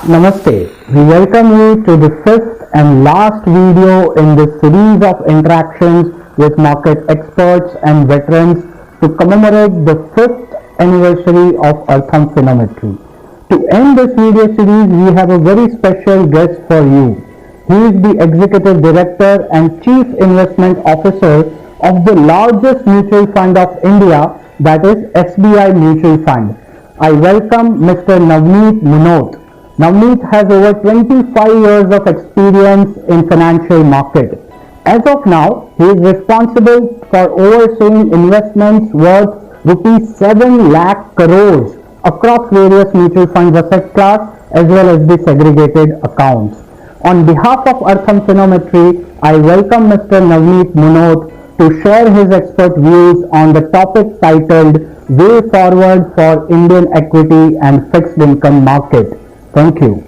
Namaste. We welcome you to the fifth and last video in this series of interactions with market experts and veterans to commemorate the fifth anniversary of Artham Phenometry. To end this video series, we have a very special guest for you. He is the Executive Director and Chief Investment Officer of the largest mutual fund of India, that is SBI Mutual Fund. I welcome Mr. Navneet Munot. Navneet has over 25 years of experience in financial market. As of now, he is responsible for overseeing investments worth rupees 7 lakh crores across various mutual funds asset class as well as the segregated accounts. On behalf of Artham Phenometry, I welcome Mr. Navneet Munot to share his expert views on the topic titled Way Forward for Indian Equity and Fixed Income Market. Thank you.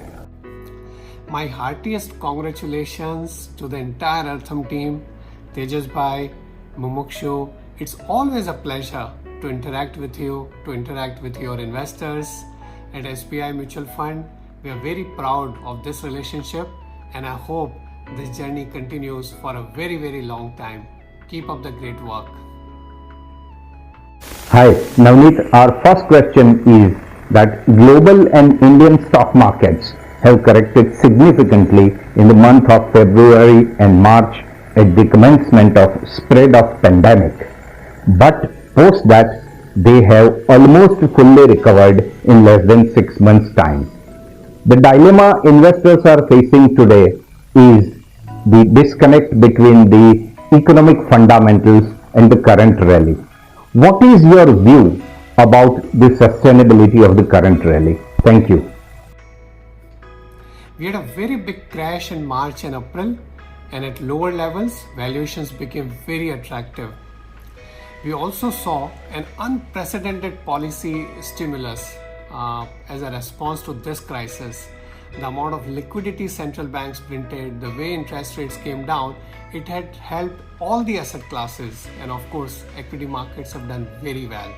My heartiest congratulations to the entire Artham team, Tejas Bhai, Mumukshu. It's always a pleasure to interact with you, to interact with your investors at SBI Mutual Fund. We are very proud of this relationship and I hope this journey continues for a very, very long time. Keep up the great work. Hi, Navneet. Our first question is that global and Indian stock markets have corrected significantly in the month of February and March at the commencement of spread of pandemic. But post that, they have almost fully recovered in less than 6 months' time. The dilemma investors are facing today is the disconnect between the economic fundamentals and the current rally. What is your view about the sustainability of the current rally? Thank you. We had a very big crash in March and April, and at lower levels, valuations became very attractive. We also saw an unprecedented policy stimulus as a response to this crisis. The amount of liquidity central banks printed, the way interest rates came down, it had helped all the asset classes, and of course, equity markets have done very well.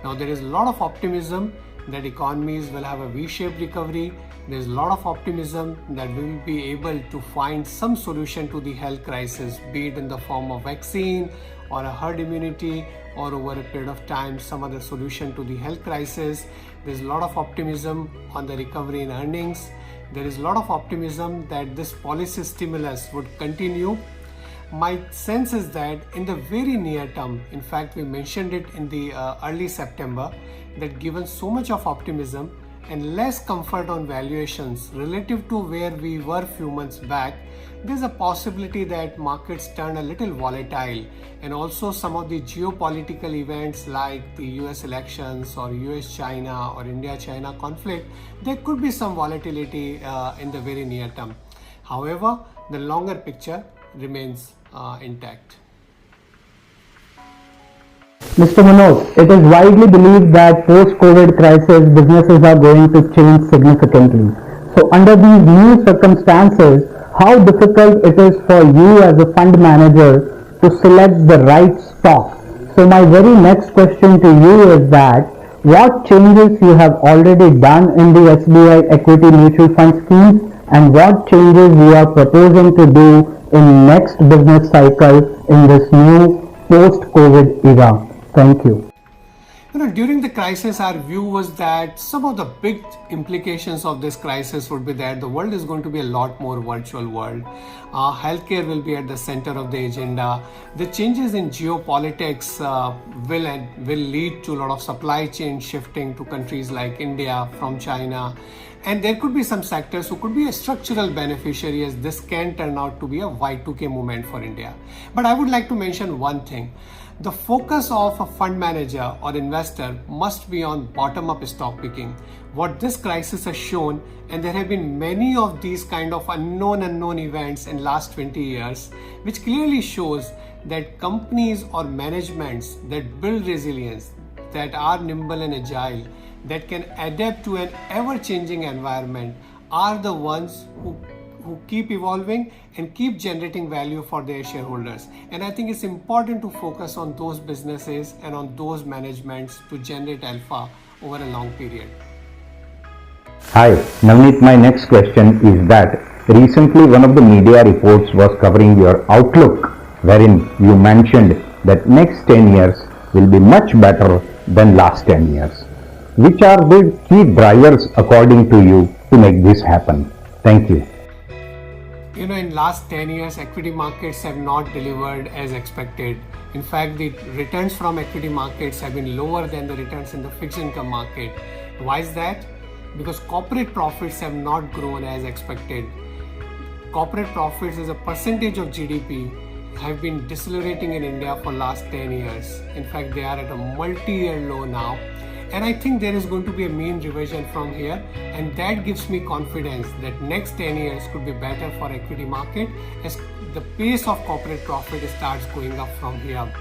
Now, there is a lot of optimism that economies will have a V-shaped recovery. There is a lot of optimism that we will be able to find some solution to the health crisis, be it in the form of vaccine or a herd immunity or over a period of time, some other solution to the health crisis. There is a lot of optimism on the recovery in earnings. There is a lot of optimism that this policy stimulus would continue. My sense is that in the very near term, in fact, we mentioned it in the early September, that given so much of optimism and less comfort on valuations relative to where we were few months back, there's a possibility that markets turn a little volatile, and also some of the geopolitical events like the US elections or US-China or India-China conflict, there could be some volatility in the very near term. However, the longer picture remains intact. Mr. Munot, it is widely believed that post-COVID crisis businesses are going to change significantly. So under these new circumstances, how difficult it is for you as a fund manager to select the right stock? So my very next question to you is that what changes you have already done in the SBI Equity Mutual Fund schemes and what changes you are proposing to do in next business cycle in this new post-COVID era? Thank you. During the crisis, our view was that some of the big implications of this crisis would be that the world is going to be a lot more virtual world. Healthcare will be at the center of the agenda. The changes in geopolitics will lead to a lot of supply chain shifting to countries like India from China. And there could be some sectors who could be a structural beneficiary as this can turn out to be a Y2K movement for India. But I would like to mention one thing. The focus of a fund manager or investor must be on bottom-up stock picking. What this crisis has shown, and there have been many of these kind of unknown events in last 20 years, which clearly shows that companies or managements that build resilience, that are nimble and agile, that can adapt to an ever-changing environment are the ones who keep evolving and keep generating value for their shareholders. And I think it's important to focus on those businesses and on those managements to generate alpha over a long period. Hi, Navneet, my next question is that recently one of the media reports was covering your outlook, wherein you mentioned that next 10 years will be much better than last 10 years. Which are the key drivers according to you to make this happen? Thank you. In last 10 years, equity markets have not delivered as expected. In fact, the returns from equity markets have been lower than the returns in the fixed income market. Why is that? Because corporate profits have not grown as expected. Corporate profits as a percentage of GDP have been decelerating in India for last 10 years. In fact, they are at a multi-year low now. And I think there is going to be a mean revision from here, and that gives me confidence that next 10 years could be better for equity market as the pace of corporate profit starts going up from here.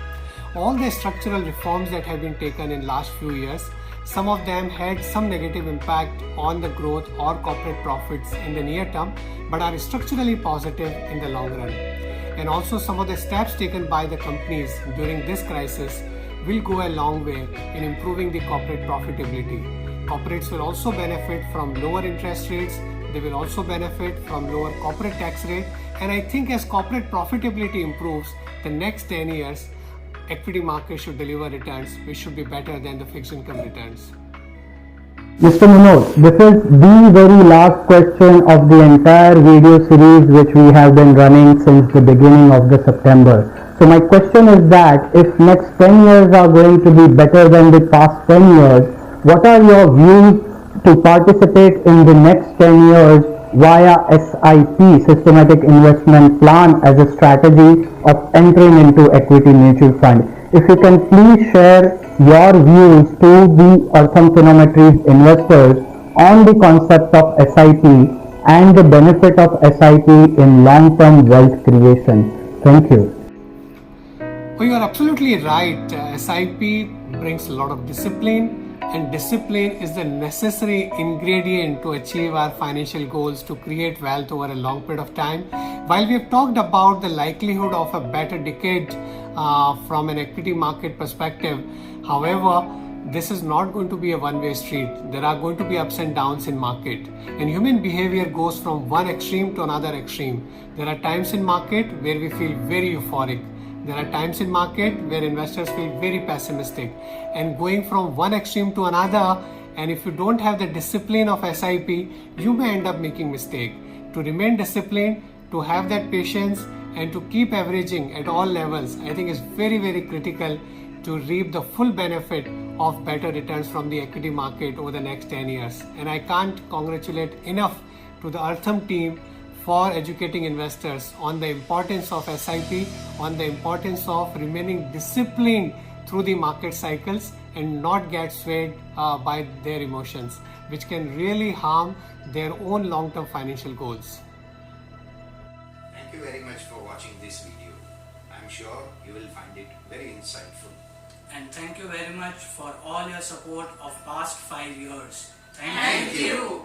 All the structural reforms that have been taken in last few years, some of them had some negative impact on the growth or corporate profits in the near term, but are structurally positive in the long run. And also some of the steps taken by the companies during this crisis will go a long way in improving the corporate profitability. Corporates will also benefit from lower interest rates. They will also benefit from lower corporate tax rate. And I think as corporate profitability improves, the next 10 years, equity market should deliver returns which should be better than the fixed income returns. Mr. Manoj, this is the very last question of the entire video series which we have been running since the beginning of the September. So my question is that if next 10 years are going to be better than the past 10 years, what are your views to participate in the next 10 years via SIP, Systematic Investment Plan, as a strategy of entering into equity mutual fund? If you can please share your views to the Artham Phenometries investors on the concept of SIP and the benefit of SIP in long-term wealth creation. Thank you. Oh, you are absolutely right. SIP brings a lot of discipline, and discipline is the necessary ingredient to achieve our financial goals, to create wealth over a long period of time. While we have talked about the likelihood of a better decade from an equity market perspective, however, this is not going to be a one-way street. There are going to be ups and downs in market, and human behavior goes from one extreme to another extreme. There are times in market where we feel very euphoric. There are times in market where investors feel very pessimistic, and going from one extreme to another, and if you don't have the discipline of SIP, you may end up making mistake. To remain disciplined, to have that patience, and to keep averaging at all levels, I think is very, very critical to reap the full benefit of better returns from the equity market over the next 10 years. And I can't congratulate enough to the Artham team for educating investors on the importance of SIP, on the importance of remaining disciplined through the market cycles and not get swayed by their emotions, which can really harm their own long-term financial goals. Thank you very much for watching this video. I'm sure you will find it very insightful. And thank you very much for all your support of past 5 years. Thank you.